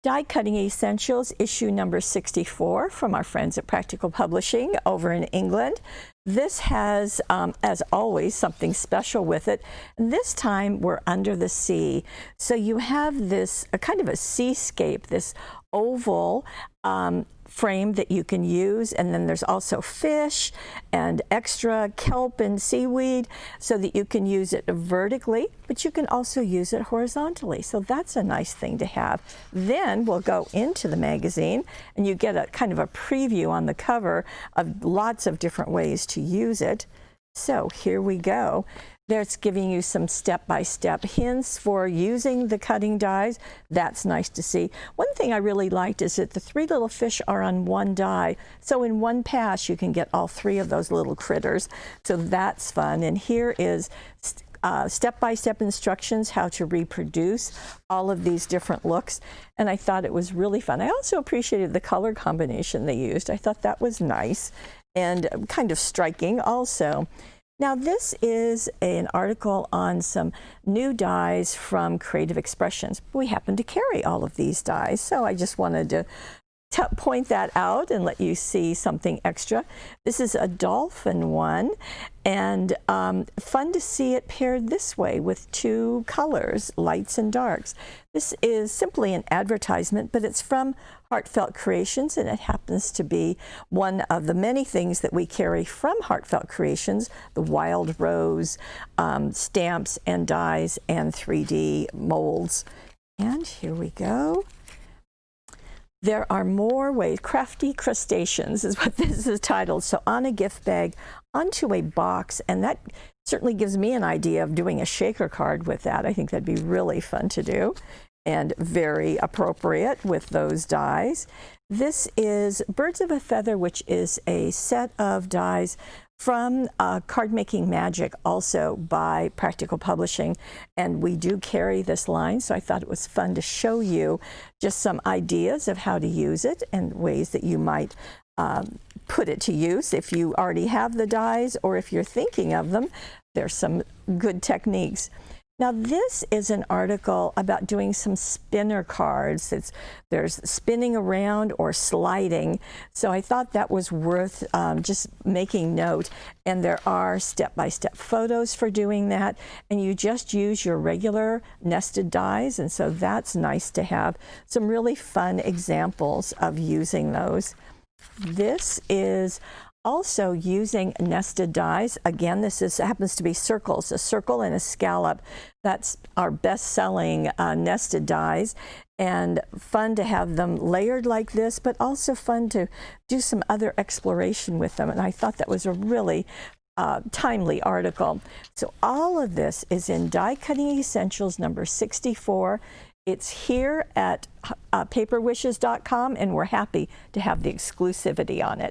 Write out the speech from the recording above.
Die Cutting Essentials, issue number 64 from our friends at Practical Publishing over in England. This has, as always, something special with it. And this time we're under the sea. So you have this kind of a seascape, this oval frame that you can use, and then there's also fish and extra kelp and seaweed so that you can use it vertically, but you can also use it horizontally. So that's a nice thing to have. Then we'll go into the magazine and you get a kind of a preview on the cover of lots of different ways to use it. So here we go. There's giving you some step-by-step hints for using the cutting dies. That's nice to see. One thing I really liked is that the three little fish are on one die. So in one pass, you can get all three of those little critters. So that's fun. And here is step-by-step instructions how to reproduce all of these different looks. And I thought it was really fun. I also appreciated the color combination they used. I thought that was nice and kind of striking also. Now this is an article on some new dies from Creative Expressions. We happen to carry all of these dies, so I just wanted to point that out and let you see something extra. This is a dolphin one, and fun to see it paired this way with two colors, lights and darks. This is simply an advertisement, but it's from Heartfelt Creations, and it happens to be one of the many things that we carry from Heartfelt Creations, the wild rose stamps and dies and 3D molds. And here we go. There are more ways. Crafty Crustaceans is what this is titled. So on a gift bag, onto a box, and that certainly gives me an idea of doing a shaker card with that. I think that'd be really fun to do and very appropriate with those dies. This is Birds of a Feather, which is a set of dies from Card Making Magic, also by Practical Publishing, and we do carry this line, so I thought it was fun to show you just some ideas of how to use it and ways that you might put it to use if you already have the dies or if you're thinking of them. There's some good techniques. Now this is an article about doing some spinner cards. There's spinning around or sliding, so I thought that was worth just making note. And there are step-by-step photos for doing that, and you just use your regular nested dies, and so that's nice to have some really fun examples of using those. This is also using nested dies. Again, this happens to be circles, a circle and a scallop. That's our best-selling nested dies, and fun to have them layered like this, but also fun to do some other exploration with them. And I thought that was a really timely article. So all of this is in Die Cutting Essentials number 64. It's here at paperwishes.com, and we're happy to have the exclusivity on it.